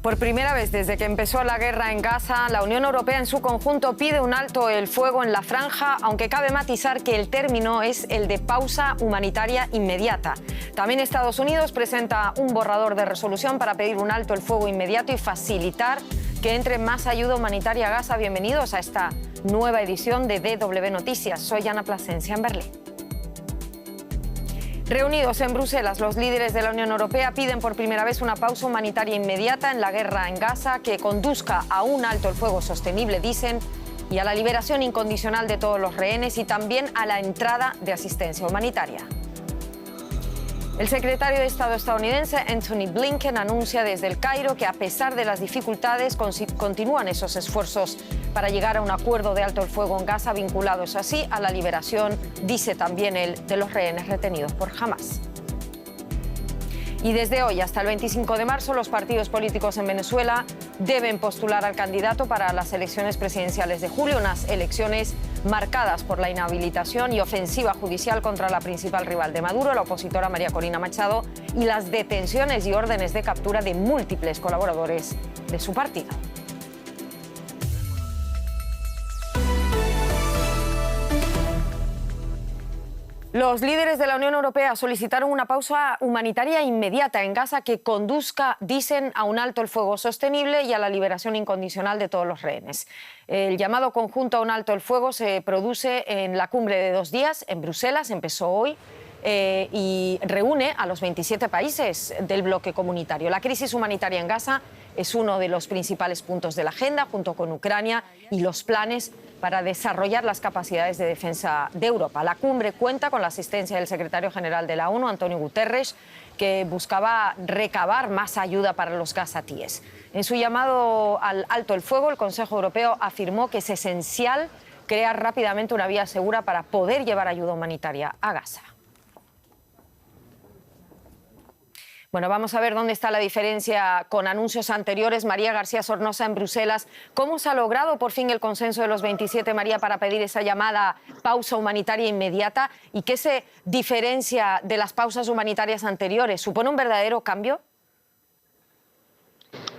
Por primera vez desde que empezó la guerra en Gaza, la Unión Europea en su conjunto pide un alto el fuego en la franja, aunque cabe matizar que el término es el de pausa humanitaria inmediata. También Estados Unidos presenta un borrador de resolución para pedir un alto el fuego inmediato y facilitar que entre más ayuda humanitaria a Gaza. Bienvenidos a esta nueva edición de DW Noticias. Soy Ana Plasencia en Berlín. Reunidos en Bruselas, los líderes de la Unión Europea piden por primera vez una pausa humanitaria inmediata en la guerra en Gaza que conduzca a un alto el fuego sostenible, dicen, y a la liberación incondicional de todos los rehenes y también a la entrada de asistencia humanitaria. El secretario de Estado estadounidense Antony Blinken anuncia desde El Cairo que a pesar de las dificultades continúan esos esfuerzos para llegar a un acuerdo de alto el fuego en Gaza vinculados así a la liberación, dice también él, de los rehenes retenidos por Hamás. Y desde hoy hasta el 25 de marzo los partidos políticos en Venezuela deben postular al candidato para las elecciones presidenciales de julio, unas elecciones marcadas por la inhabilitación y ofensiva judicial contra la principal rival de Maduro, la opositora María Corina Machado, y las detenciones y órdenes de captura de múltiples colaboradores de su partido. Los líderes de la Unión Europea solicitaron una pausa humanitaria inmediata en Gaza que conduzca, dicen, a un alto el fuego sostenible y a la liberación incondicional de todos los rehenes. El llamado conjunto a un alto el fuego se produce en la cumbre de 2 días en Bruselas, empezó hoy, y reúne a los 27 países del bloque comunitario. La crisis humanitaria en Gaza es uno de los principales puntos de la agenda, junto con Ucrania y los planes para desarrollar las capacidades de defensa de Europa. La cumbre cuenta con la asistencia del secretario general de la ONU, Antonio Guterres, que buscaba recabar más ayuda para los gazatíes. En su llamado al alto el fuego, el Consejo Europeo afirmó que es esencial crear rápidamente una vía segura para poder llevar ayuda humanitaria a Gaza. Bueno, vamos a ver dónde está la diferencia con anuncios anteriores. María García Sornosa en Bruselas. ¿Cómo se ha logrado por fin el consenso de los 27, María, para pedir esa llamada pausa humanitaria inmediata? ¿Y qué se diferencia de las pausas humanitarias anteriores? ¿Supone un verdadero cambio?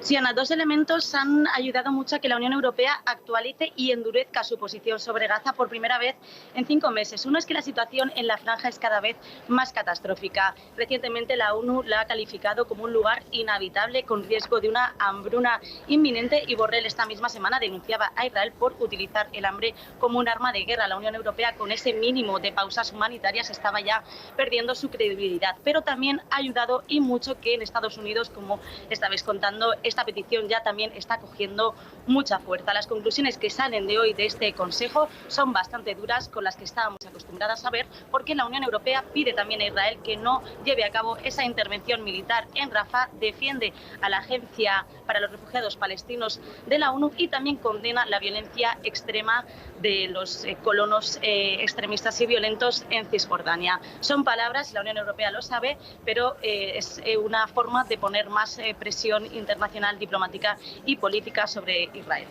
Sí, Ana, 2 elementos han ayudado mucho a que la Unión Europea actualice y endurezca su posición sobre Gaza por primera vez en 5 meses. Uno es que la situación en la franja es cada vez más catastrófica. Recientemente la ONU la ha calificado como un lugar inhabitable con riesgo de una hambruna inminente y Borrell esta misma semana denunciaba a Israel por utilizar el hambre como un arma de guerra. La Unión Europea con ese mínimo de pausas humanitarias estaba ya perdiendo su credibilidad. Pero también ha ayudado y mucho que en Estados Unidos, como estabais contando, esta petición ya también está cogiendo mucha fuerza. Las conclusiones que salen de hoy de este Consejo son bastante duras, con las que estábamos acostumbradas a ver, porque la Unión Europea pide también a Israel que no lleve a cabo esa intervención militar en Rafah, defiende a la Agencia para los Refugiados Palestinos de la ONU y también condena la violencia extrema de los colonos extremistas y violentos en Cisjordania. Son palabras, la Unión Europea lo sabe, pero es una forma de poner más presión internacional, diplomática y política sobre Israel.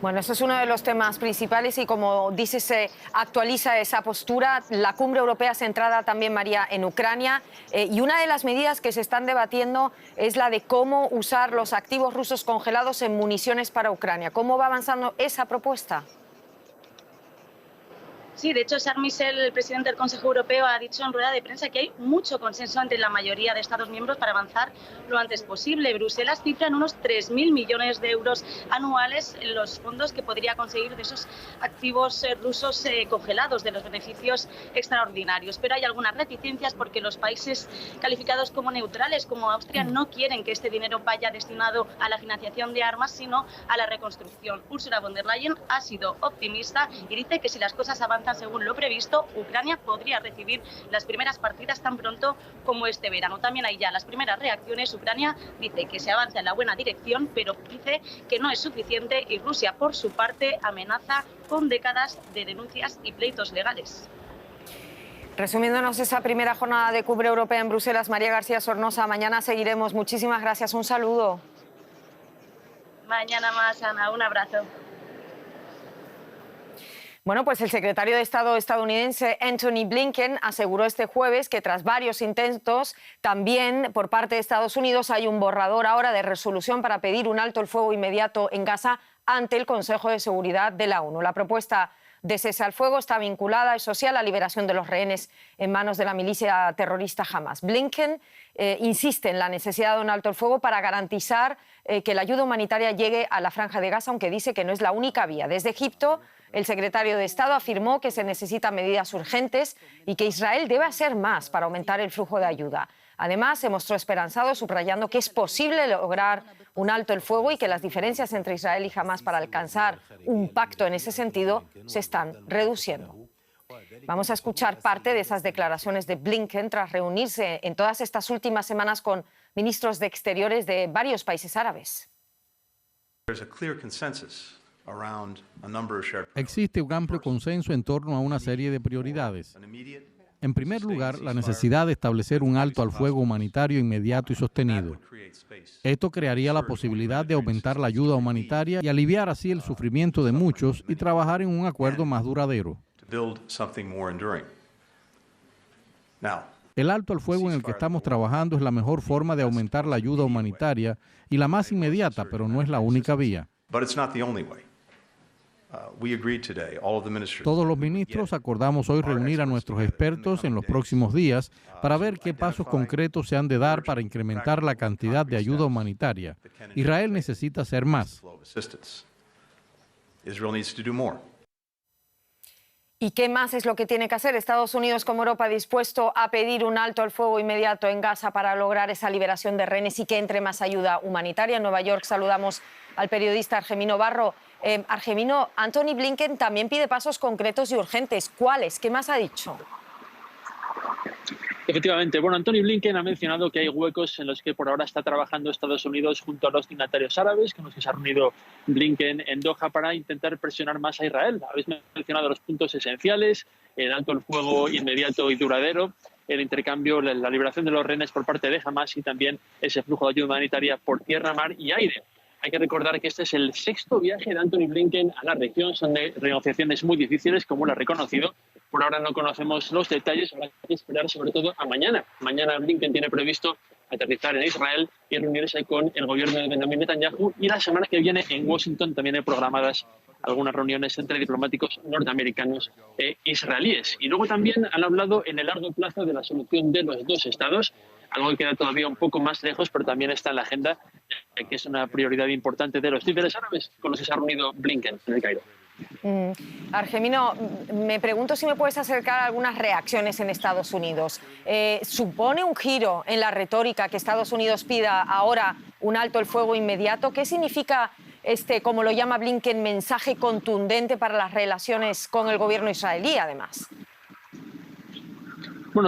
Bueno, eso es uno de los temas principales y, como dice, se actualiza esa postura. La cumbre europea centrada también, María, en Ucrania, y una de las medidas que se están debatiendo es la de cómo usar los activos rusos congelados en municiones para Ucrania. ¿Cómo va avanzando esa propuesta? Sí, de hecho, Charles Michel, el presidente del Consejo Europeo, ha dicho en rueda de prensa que hay mucho consenso entre la mayoría de Estados miembros para avanzar lo antes posible. Bruselas cifra en unos 3.000 millones de euros anuales los fondos que podría conseguir de esos activos rusos congelados, de los beneficios extraordinarios. Pero hay algunas reticencias porque los países calificados como neutrales, como Austria, no quieren que este dinero vaya destinado a la financiación de armas, sino a la reconstrucción. Ursula von der Leyen ha sido optimista y dice que si las cosas avanzan según lo previsto, Ucrania podría recibir las primeras partidas tan pronto como este verano. También hay ya las primeras reacciones. Ucrania dice que se avanza en la buena dirección, pero dice que no es suficiente y Rusia, por su parte, amenaza con décadas de denuncias y pleitos legales. Resumiéndonos esa primera jornada de cumbre europea en Bruselas, María García Sornosa, mañana seguiremos. Muchísimas gracias, un saludo. Mañana más, Ana, un abrazo. Bueno, pues el secretario de Estado estadounidense Antony Blinken aseguró este jueves que tras varios intentos, también por parte de Estados Unidos hay un borrador ahora de resolución para pedir un alto el fuego inmediato en Gaza ante el Consejo de Seguridad de la ONU. La propuesta de cese al fuego está vinculada, eso sí, a la liberación de los rehenes en manos de la milicia terrorista Hamas. Blinken insiste en la necesidad de un alto el fuego para garantizar que la ayuda humanitaria llegue a la Franja de Gaza, aunque dice que no es la única vía. Desde Egipto, el secretario de Estado afirmó que se necesitan medidas urgentes y que Israel debe hacer más para aumentar el flujo de ayuda. Además, se mostró esperanzado, subrayando que es posible lograr un alto el fuego y que las diferencias entre Israel y Hamás para alcanzar un pacto en ese sentido se están reduciendo. Vamos a escuchar parte de esas declaraciones de Blinken tras reunirse en todas estas últimas semanas con ministros de Exteriores de varios países árabes. Existe un amplio consenso en torno a una serie de prioridades. En primer lugar, la necesidad de establecer un alto al fuego humanitario inmediato y sostenido. Esto crearía la posibilidad de aumentar la ayuda humanitaria y aliviar así el sufrimiento de muchos y trabajar en un acuerdo más duradero. El alto al fuego en el que estamos trabajando es la mejor forma de aumentar la ayuda humanitaria y la más inmediata, pero no es la única vía. Todos los ministros acordamos hoy reunir a nuestros expertos en los próximos días para ver qué pasos concretos se han de dar para incrementar la cantidad de ayuda humanitaria. Israel necesita hacer más. ¿Y qué más es lo que tiene que hacer Estados Unidos como Europa dispuesto a pedir un alto al fuego inmediato en Gaza para lograr esa liberación de rehenes y que entre más ayuda humanitaria? En Nueva York saludamos al periodista Argemino Barro. Argemino, Antony Blinken también pide pasos concretos y urgentes. ¿Cuáles? ¿Qué más ha dicho? Efectivamente, Antony Blinken ha mencionado que hay huecos en los que por ahora está trabajando Estados Unidos junto a los dignatarios árabes, con los que se ha reunido Blinken en Doha para intentar presionar más a Israel. Habéis mencionado los puntos esenciales: el alto el fuego inmediato y duradero, el intercambio, la liberación de los rehenes por parte de Hamas y también ese flujo de ayuda humanitaria por tierra, mar y aire. Hay que recordar que este es el sexto viaje de Antony Blinken a la región. Son negociaciones muy difíciles, como lo ha reconocido. Por ahora no conocemos los detalles, habrá que esperar sobre todo a mañana. Mañana Blinken tiene previsto aterrizar en Israel y reunirse con el gobierno de Benjamin Netanyahu. Y la semana que viene en Washington también hay programadas algunas reuniones entre diplomáticos norteamericanos e israelíes. Y luego también han hablado en el largo plazo de la solución de los dos estados, algo que queda todavía un poco más lejos, pero también está en la agenda, que es una prioridad importante de los líderes árabes con los que se ha reunido Blinken en el Cairo. Argemino, me pregunto si me puedes acercar a algunas reacciones en Estados Unidos. ¿Supone un giro en la retórica que Estados Unidos pida ahora un alto el fuego inmediato? ¿Qué significa como lo llama Blinken, mensaje contundente para las relaciones con el gobierno israelí, además?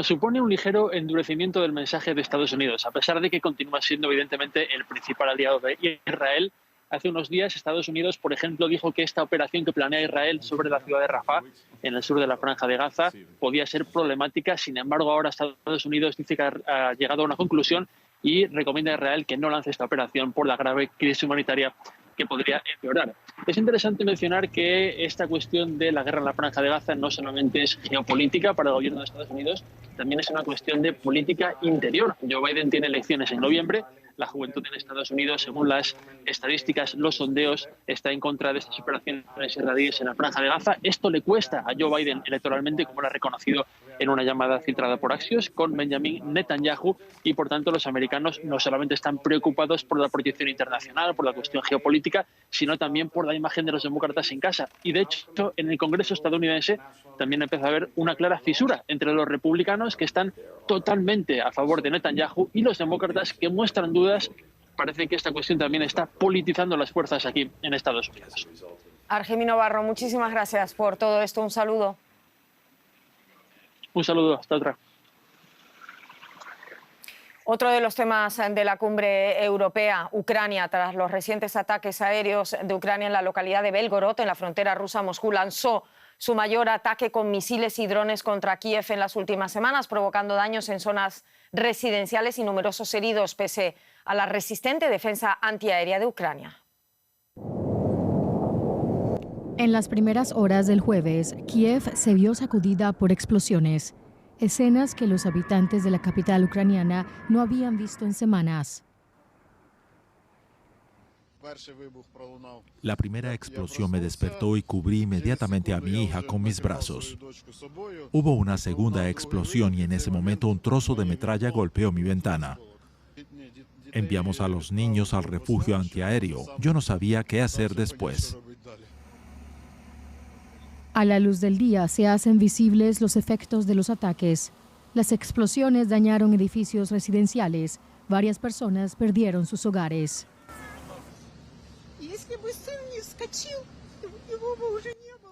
Supone un ligero endurecimiento del mensaje de Estados Unidos, a pesar de que continúa siendo evidentemente el principal aliado de Israel. Hace unos días Estados Unidos, por ejemplo, dijo que esta operación que planea Israel sobre la ciudad de Rafah, en el sur de la Franja de Gaza, podía ser problemática. Sin embargo, ahora Estados Unidos dice que ha llegado a una conclusión y recomienda a Israel que no lance esta operación por la grave crisis humanitaria que podría empeorar. Es interesante mencionar que esta cuestión de la guerra en la Franja de Gaza no solamente es geopolítica para el gobierno de Estados Unidos, también es una cuestión de política interior. Joe Biden tiene elecciones en noviembre. La juventud en Estados Unidos, según las estadísticas, los sondeos, está en contra de estas operaciones israelíes en la Franja de Gaza. Esto le cuesta a Joe Biden electoralmente, como lo ha reconocido en una llamada filtrada por Axios con Benjamin Netanyahu, y por tanto los americanos no solamente están preocupados por la proyección internacional, por la cuestión geopolítica, sino también por la imagen de los demócratas en casa. Y de hecho, en el Congreso estadounidense también empieza a haber una clara fisura entre los republicanos, que están totalmente a favor de Netanyahu, y los demócratas, que muestran dudas. Parece que esta cuestión también está politizando las fuerzas aquí en Estados Unidos. Argemino Barro, muchísimas gracias por todo esto. Un saludo. Un saludo, hasta otra. Otro de los temas de la cumbre europea, Ucrania. Tras los recientes ataques aéreos de Ucrania en la localidad de Belgorod, en la frontera rusa, Moscú lanzó su mayor ataque con misiles y drones contra Kiev en las últimas semanas, provocando daños en zonas residenciales y numerosos heridos, pese a la resistente defensa antiaérea de Ucrania. En las primeras horas del jueves, Kiev se vio sacudida por explosiones, escenas que los habitantes de la capital ucraniana no habían visto en semanas. La primera explosión me despertó y cubrí inmediatamente a mi hija con mis brazos. Hubo una segunda explosión y en ese momento un trozo de metralla golpeó mi ventana. Enviamos a los niños al refugio antiaéreo. Yo no sabía qué hacer después. A la luz del día se hacen visibles los efectos de los ataques. Las explosiones dañaron edificios residenciales. Varias personas perdieron sus hogares.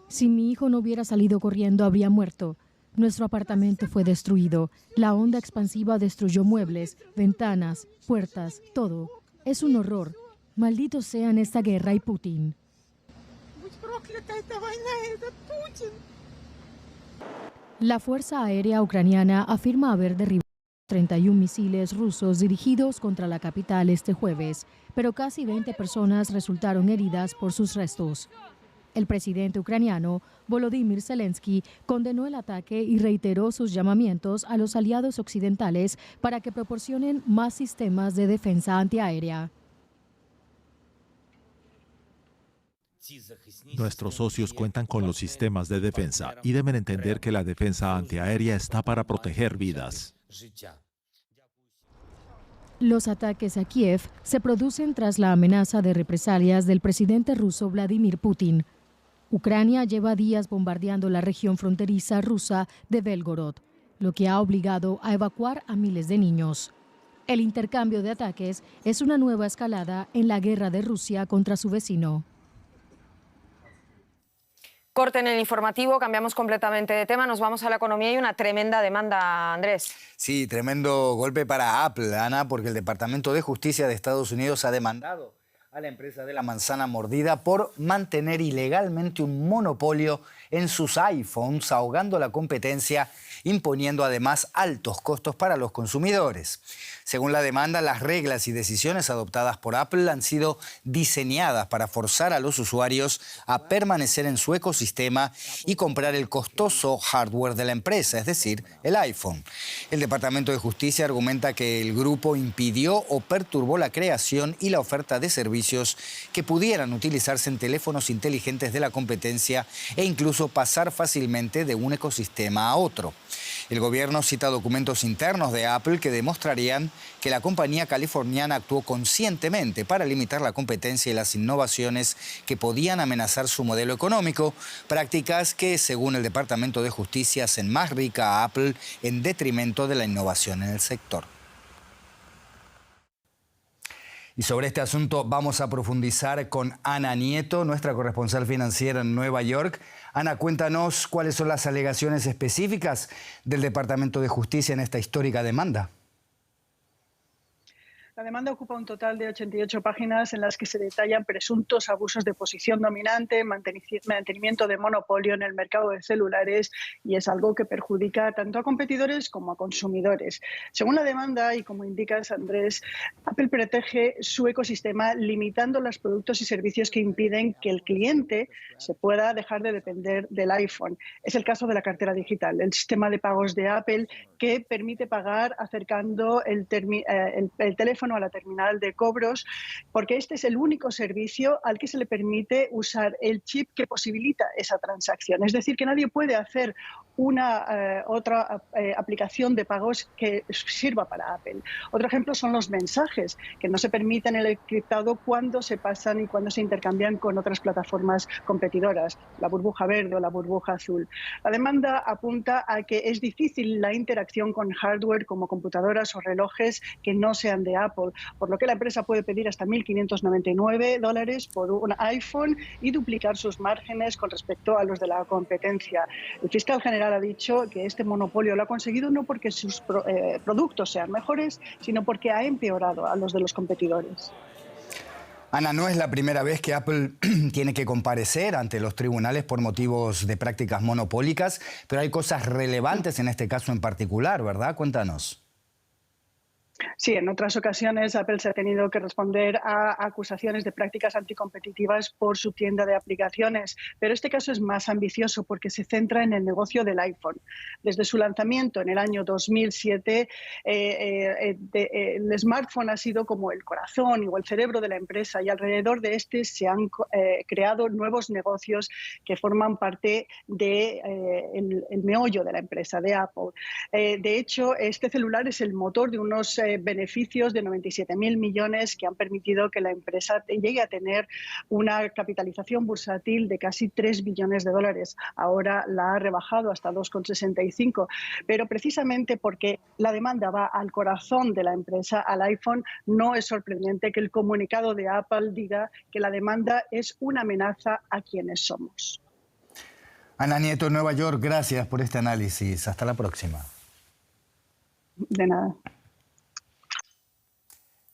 Si mi hijo no hubiera salido corriendo, habría muerto. Nuestro apartamento fue destruido. La onda expansiva destruyó muebles, ventanas, puertas, todo. Es un horror. Malditos sean esta guerra y Putin. La Fuerza Aérea Ucraniana afirma haber derribado 31 misiles rusos dirigidos contra la capital este jueves, pero casi 20 personas resultaron heridas por sus restos. El presidente ucraniano, Volodymyr Zelensky, condenó el ataque y reiteró sus llamamientos a los aliados occidentales para que proporcionen más sistemas de defensa antiaérea. Nuestros socios cuentan con los sistemas de defensa y deben entender que la defensa antiaérea está para proteger vidas. Los ataques a Kiev se producen tras la amenaza de represalias del presidente ruso Vladimir Putin. Ucrania lleva días bombardeando la región fronteriza rusa de Belgorod, lo que ha obligado a evacuar a miles de niños. El intercambio de ataques es una nueva escalada en la guerra de Rusia contra su vecino. Corte en el informativo, cambiamos completamente de tema, nos vamos a la economía y una tremenda demanda, Andrés. Sí, tremendo golpe para Apple, Ana, porque el Departamento de Justicia de Estados Unidos ha demandado a la empresa de la manzana mordida por mantener ilegalmente un monopolio en sus iPhones, ahogando la competencia, imponiendo además altos costos para los consumidores. Según la demanda, las reglas y decisiones adoptadas por Apple han sido diseñadas para forzar a los usuarios a permanecer en su ecosistema y comprar el costoso hardware de la empresa, es decir, el iPhone. El Departamento de Justicia argumenta que el grupo impidió o perturbó la creación y la oferta de servicios que pudieran utilizarse en teléfonos inteligentes de la competencia e incluso pasar fácilmente de un ecosistema a otro. El gobierno cita documentos internos de Apple que demostrarían que la compañía californiana actuó conscientemente para limitar la competencia y las innovaciones que podían amenazar su modelo económico, prácticas que, según el Departamento de Justicia, hacen más rica a Apple en detrimento de la innovación en el sector. Y sobre este asunto vamos a profundizar con Ana Nieto, nuestra corresponsal financiera en Nueva York. Ana, cuéntanos cuáles son las alegaciones específicas del Departamento de Justicia en esta histórica demanda. La demanda ocupa un total de 88 páginas en las que se detallan presuntos abusos de posición dominante, mantenimiento de monopolio en el mercado de celulares, y es algo que perjudica tanto a competidores como a consumidores. Según la demanda, y como indicas, Andrés, Apple protege su ecosistema limitando los productos y servicios que impiden que el cliente se pueda dejar de depender del iPhone. Es el caso de la cartera digital, el sistema de pagos de Apple que permite pagar acercando el teléfono a la terminal de cobros, porque este es el único servicio al que se le permite usar el chip que posibilita esa transacción. Es decir, que nadie puede hacer una otra aplicación de pagos que sirva para Apple. Otro ejemplo son los mensajes, que no se permiten el encriptado cuando se pasan y cuando se intercambian con otras plataformas competidoras, la burbuja verde o la burbuja azul. La demanda apunta a que es difícil la interacción con hardware como computadoras o relojes que no sean de Apple, por lo que la empresa puede pedir hasta $1.599 por un iPhone y duplicar sus márgenes con respecto a los de la competencia. El fiscal general ha dicho que este monopolio lo ha conseguido no porque sus productos sean mejores, sino porque ha empeorado a los de los competidores. Ana, no es la primera vez que Apple tiene que comparecer ante los tribunales por motivos de prácticas monopólicas, pero hay cosas relevantes en este caso en particular, ¿verdad? Cuéntanos. Sí, en otras ocasiones Apple se ha tenido que responder a acusaciones de prácticas anticompetitivas por su tienda de aplicaciones, pero este caso es más ambicioso porque se centra en el negocio del iPhone. Desde su lanzamiento en el año 2007, el smartphone ha sido como el corazón o el cerebro de la empresa, y alrededor de este se han creado nuevos negocios que forman parte del meollo de la empresa, de Apple. De hecho, este celular es el motor de unos beneficios de 97.000 millones que han permitido que la empresa llegue a tener una capitalización bursátil de casi 3 billones de dólares. Ahora la ha rebajado hasta 2,65, pero precisamente porque la demanda va al corazón de la empresa, al iPhone, no es sorprendente que el comunicado de Apple diga que la demanda es una amenaza a quienes somos. Ana Nieto, Nueva York, gracias por este análisis. Hasta la próxima. De nada.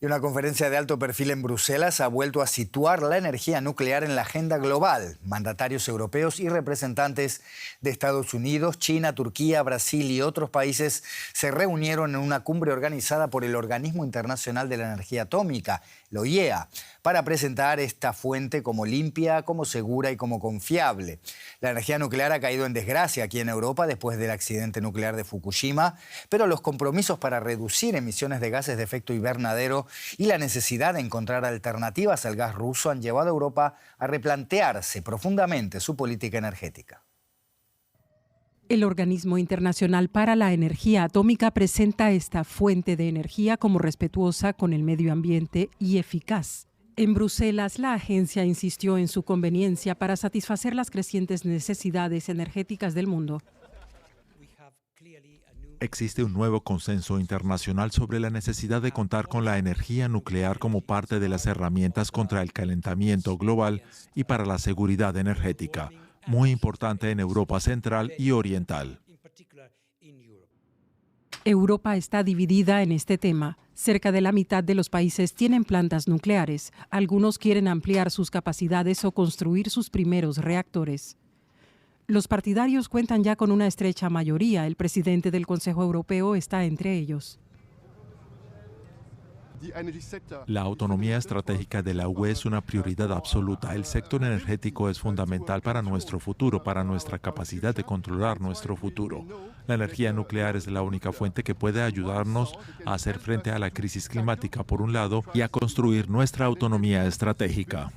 Y una conferencia de alto perfil en Bruselas ha vuelto a situar la energía nuclear en la agenda global. Mandatarios europeos y representantes de Estados Unidos, China, Turquía, Brasil y otros países se reunieron en una cumbre organizada por el Organismo Internacional de la Energía Atómica, la OIEA, para presentar esta fuente como limpia, como segura y como confiable. La energía nuclear ha caído en desgracia aquí en Europa después del accidente nuclear de Fukushima, pero los compromisos para reducir emisiones de gases de efecto invernadero y la necesidad de encontrar alternativas al gas ruso han llevado a Europa a replantearse profundamente su política energética. El Organismo Internacional para la Energía Atómica presenta esta fuente de energía como respetuosa con el medio ambiente y eficaz. En Bruselas, la agencia insistió en su conveniencia para satisfacer las crecientes necesidades energéticas del mundo. Existe un nuevo consenso internacional sobre la necesidad de contar con la energía nuclear como parte de las herramientas contra el calentamiento global y para la seguridad energética, muy importante en Europa Central y Oriental. Europa está dividida en este tema. Cerca de la mitad de los países tienen plantas nucleares. Algunos quieren ampliar sus capacidades o construir sus primeros reactores. Los partidarios cuentan ya con una estrecha mayoría. El presidente del Consejo Europeo está entre ellos. La autonomía estratégica de la UE es una prioridad absoluta. El sector energético es fundamental para nuestro futuro, para nuestra capacidad de controlar nuestro futuro. La energía nuclear es la única fuente que puede ayudarnos a hacer frente a la crisis climática, por un lado, y a construir nuestra autonomía estratégica.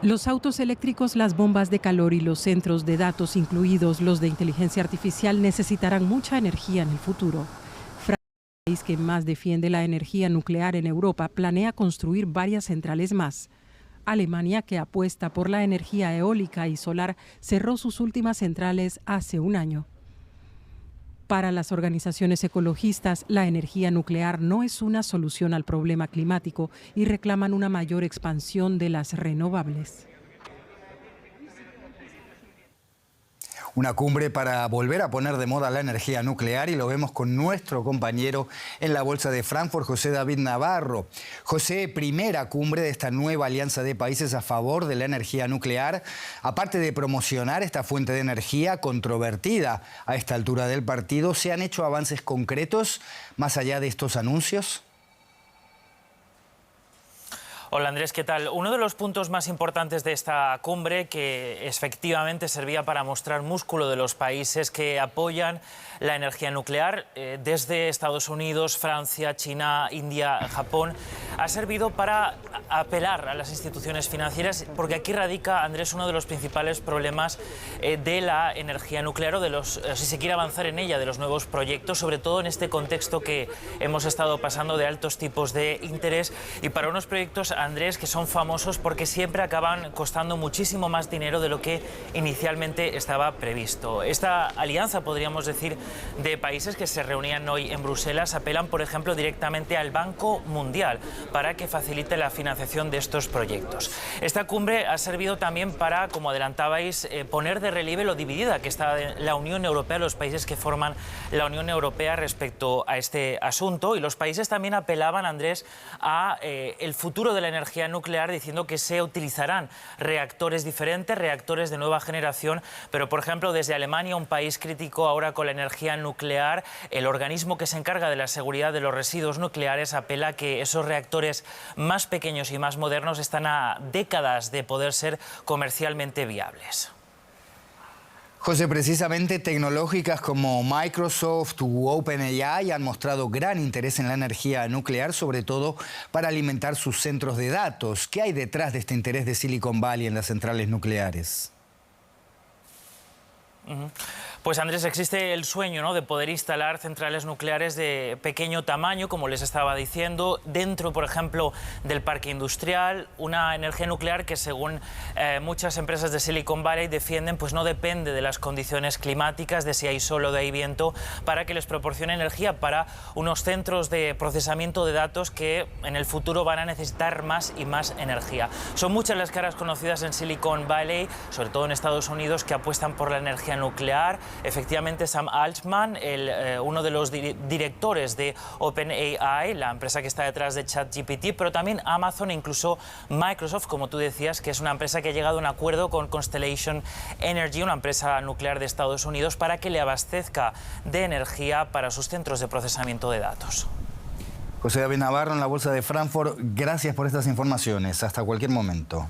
Los autos eléctricos, las bombas de calor y los centros de datos, incluidos los de inteligencia artificial, necesitarán mucha energía en el futuro. El país que más defiende la energía nuclear en Europa planea construir varias centrales más. Alemania, que apuesta por la energía eólica y solar, cerró sus últimas centrales hace un año. Para las organizaciones ecologistas, la energía nuclear no es una solución al problema climático y reclaman una mayor expansión de las renovables. Una cumbre para volver a poner de moda la energía nuclear, y lo vemos con nuestro compañero en la Bolsa de Frankfurt, José David Navarro. José, primera cumbre de esta nueva alianza de países a favor de la energía nuclear. Aparte de promocionar esta fuente de energía controvertida a esta altura del partido, ¿se han hecho avances concretos más allá de estos anuncios? Hola Andrés, ¿qué tal? Uno de los puntos más importantes de esta cumbre, que efectivamente servía para mostrar músculo de los países que apoyan la energía nuclear, desde Estados Unidos, Francia, China, India, Japón, ha servido para apelar a las instituciones financieras, porque aquí radica, Andrés, uno de los principales problemas de la energía nuclear, o de los, si se quiere avanzar en ella, de los nuevos proyectos, sobre todo en este contexto que hemos estado pasando de altos tipos de interés, y para unos proyectos, Andrés, que son famosos porque siempre acaban costando muchísimo más dinero de lo que inicialmente estaba previsto. Esta alianza, podríamos decir, de países que se reunían hoy en Bruselas, apelan, por ejemplo, directamente al Banco Mundial para que facilite la financiación de estos proyectos. Esta cumbre ha servido también para, como adelantabais, poner de relieve lo dividida que está la Unión Europea, los países que forman la Unión Europea respecto a este asunto. Y los países también apelaban, Andrés, a el futuro de la energía nuclear, diciendo que se utilizarán reactores diferentes, reactores de nueva generación, pero por ejemplo desde Alemania, un país crítico ahora con la energía nuclear, el organismo que se encarga de la seguridad de los residuos nucleares apela a que esos reactores más pequeños y más modernos están a décadas de poder ser comercialmente viables. José, precisamente tecnológicas como Microsoft u OpenAI han mostrado gran interés en la energía nuclear, sobre todo para alimentar sus centros de datos. ¿Qué hay detrás de este interés de Silicon Valley en las centrales nucleares? Pues Andrés, existe el sueño, ¿no?, de poder instalar centrales nucleares de pequeño tamaño, como les estaba diciendo, dentro, por ejemplo, del parque industrial, una energía nuclear que, según muchas empresas de Silicon Valley defienden, pues no depende de las condiciones climáticas, de si hay sol o de hay viento, para que les proporcione energía para unos centros de procesamiento de datos que en el futuro van a necesitar más y más energía. Son muchas las caras conocidas en Silicon Valley, sobre todo en Estados Unidos, que apuestan por la energía nuclear. Efectivamente, Sam Altman, uno de los directores de OpenAI, la empresa que está detrás de ChatGPT, pero también Amazon e incluso Microsoft, como tú decías, que es una empresa que ha llegado a un acuerdo con Constellation Energy, una empresa nuclear de Estados Unidos, para que le abastezca de energía para sus centros de procesamiento de datos. José David Navarro en la Bolsa de Frankfurt, gracias por estas informaciones. Hasta cualquier momento.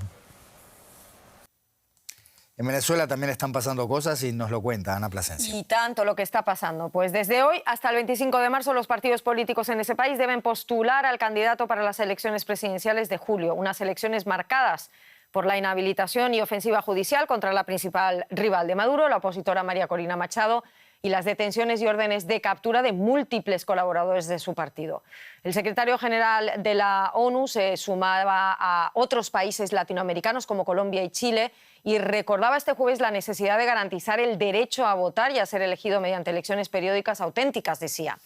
En Venezuela también están pasando cosas y nos lo cuenta Ana Plasencia. Y tanto lo que está pasando. Pues desde hoy hasta el 25 de marzo los partidos políticos en ese país deben postular al candidato para las elecciones presidenciales de julio. Unas elecciones marcadas por la inhabilitación y ofensiva judicial contra la principal rival de Maduro, la opositora María Corina Machado, y las detenciones y órdenes de captura de múltiples colaboradores de su partido. El secretario general de la ONU se sumaba a otros países latinoamericanos como Colombia y Chile y recordaba este jueves la necesidad de garantizar el derecho a votar y a ser elegido mediante elecciones periódicas auténticas, decía.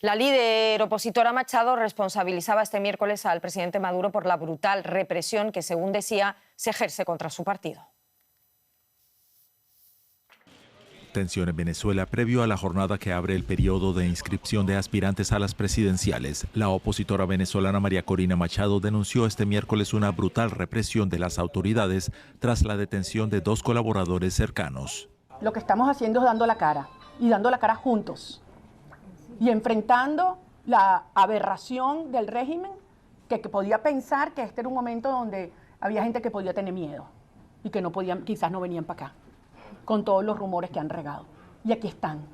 La líder opositora Machado responsabilizaba este miércoles al presidente Maduro por la brutal represión que, según decía, se ejerce contra su partido. Tensión en Venezuela previo a la jornada que abre el periodo de inscripción de aspirantes a las presidenciales. La opositora venezolana María Corina Machado denunció este miércoles una brutal represión de las autoridades tras la detención de 2 colaboradores cercanos. Lo que estamos haciendo es dando la cara, y dando la cara juntos, y enfrentando la aberración del régimen que podía pensar que este era un momento donde había gente que podía tener miedo y que no podían, quizás no venían para acá, con todos los rumores que han regado. Y aquí están,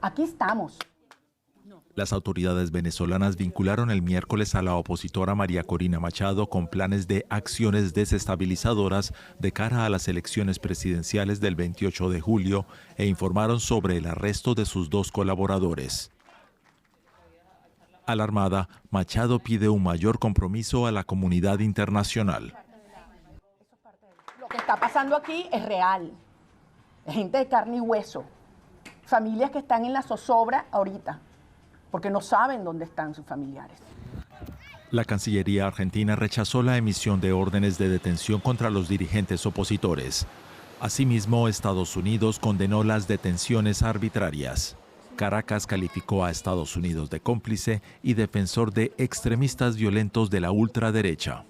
aquí estamos. Las autoridades venezolanas vincularon el miércoles a la opositora María Corina Machado con planes de acciones desestabilizadoras de cara a las elecciones presidenciales del 28 de julio e informaron sobre el arresto de sus 2 colaboradores. Alarmada, Machado pide un mayor compromiso a la comunidad internacional. Lo que está pasando aquí es real. Gente de carne y hueso, familias que están en la zozobra ahorita, porque no saben dónde están sus familiares. La Cancillería argentina rechazó la emisión de órdenes de detención contra los dirigentes opositores. Asimismo, Estados Unidos condenó las detenciones arbitrarias. Caracas calificó a Estados Unidos de cómplice y defensor de extremistas violentos de la ultraderecha.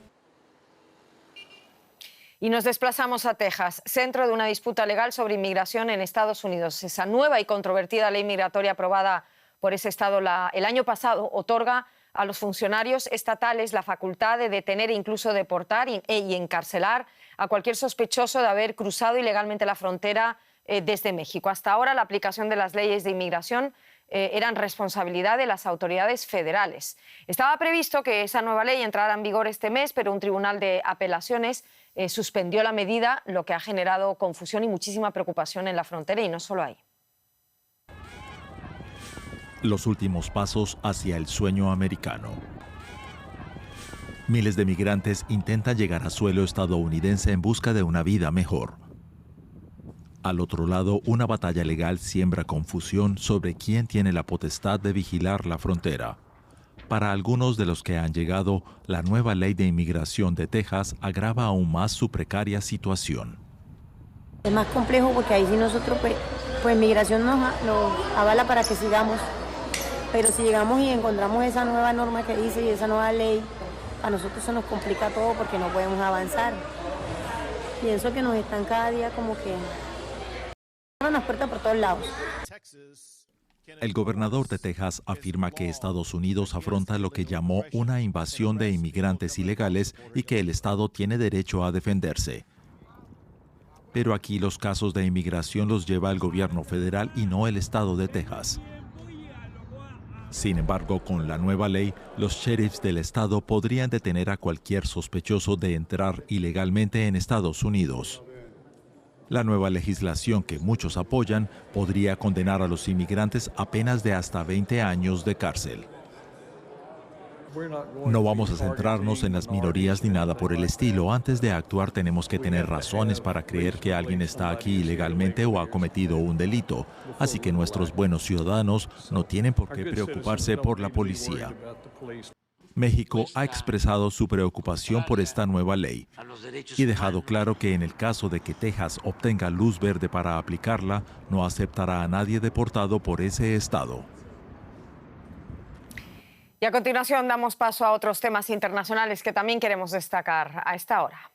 Y nos desplazamos a Texas, centro de una disputa legal sobre inmigración en Estados Unidos. Esa nueva y controvertida ley migratoria aprobada por ese estado el año pasado otorga a los funcionarios estatales la facultad de detener e incluso deportar y encarcelar a cualquier sospechoso de haber cruzado ilegalmente la frontera desde México. Hasta ahora la aplicación de las leyes de inmigración eran responsabilidad de las autoridades federales. Estaba previsto que esa nueva ley entrara en vigor este mes, pero un tribunal de apelaciones suspendió la medida, lo que ha generado confusión y muchísima preocupación en la frontera, y no solo ahí. Los últimos pasos hacia el sueño americano. Miles de migrantes intentan llegar a suelo estadounidense en busca de una vida mejor. Al otro lado, una batalla legal siembra confusión sobre quién tiene la potestad de vigilar la frontera. Para algunos de los que han llegado, la nueva ley de inmigración de Texas agrava aún más su precaria situación. Es más complejo porque ahí sí nosotros, pues migración nos avala para que sigamos. Pero si llegamos y encontramos esa nueva norma que dice y esa nueva ley, a nosotros se nos complica todo porque no podemos avanzar. Pienso que nos están cada día como que abren las puertas por todos lados. El gobernador de Texas afirma que Estados Unidos afronta lo que llamó una invasión de inmigrantes ilegales y que el Estado tiene derecho a defenderse. Pero aquí los casos de inmigración los lleva el gobierno federal y no el Estado de Texas. Sin embargo, con la nueva ley, los sheriffs del estado podrían detener a cualquier sospechoso de entrar ilegalmente en Estados Unidos. La nueva legislación que muchos apoyan podría condenar a los inmigrantes a penas de hasta 20 años de cárcel. No vamos a centrarnos en las minorías ni nada por el estilo. Antes de actuar tenemos que tener razones para creer que alguien está aquí ilegalmente o ha cometido un delito. Así que nuestros buenos ciudadanos no tienen por qué preocuparse por la policía. México ha expresado su preocupación por esta nueva ley y dejado claro que en el caso de que Texas obtenga luz verde para aplicarla, no aceptará a nadie deportado por ese estado. Y a continuación damos paso a otros temas internacionales que también queremos destacar a esta hora.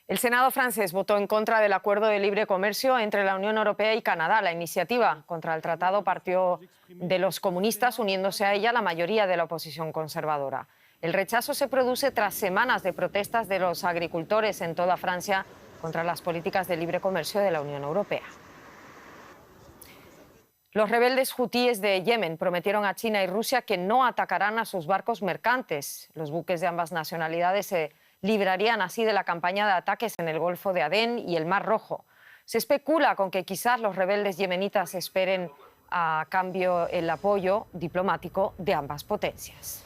El Senado francés votó en contra del acuerdo de libre comercio entre la Unión Europea y Canadá. La iniciativa contra el tratado partió de los comunistas, uniéndose a ella la mayoría de la oposición conservadora. El rechazo se produce tras semanas de protestas de los agricultores en toda Francia contra las políticas de libre comercio de la Unión Europea. Los rebeldes hutíes de Yemen prometieron a China y Rusia que no atacarán a sus barcos mercantes. Los buques de ambas nacionalidades se librarían así de la campaña de ataques en el Golfo de Adén y el Mar Rojo. Se especula con que quizás los rebeldes yemenitas esperen a cambio el apoyo diplomático de ambas potencias.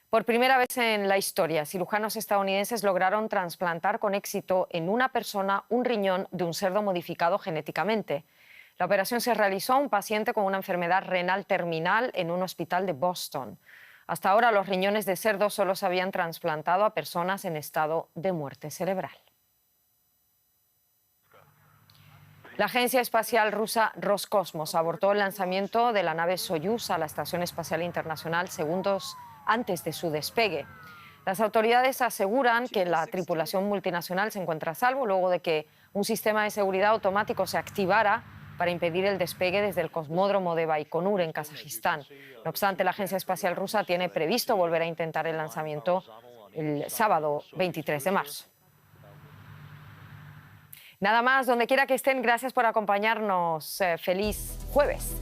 Por primera vez en la historia, cirujanos estadounidenses lograron trasplantar con éxito en una persona un riñón de un cerdo modificado genéticamente. La operación se realizó a un paciente con una enfermedad renal terminal en un hospital de Boston. Hasta ahora, los riñones de cerdo solo se habían trasplantado a personas en estado de muerte cerebral. La agencia espacial rusa Roscosmos abortó el lanzamiento de la nave Soyuz a la Estación Espacial Internacional segundos antes de su despegue. Las autoridades aseguran que la tripulación multinacional se encuentra a salvo luego de que un sistema de seguridad automático se activara para impedir el despegue desde el cosmódromo de Baikonur en Kazajistán. No obstante, la agencia espacial rusa tiene previsto volver a intentar el lanzamiento el sábado 23 de marzo. Nada más, donde quiera que estén, gracias por acompañarnos. Feliz jueves.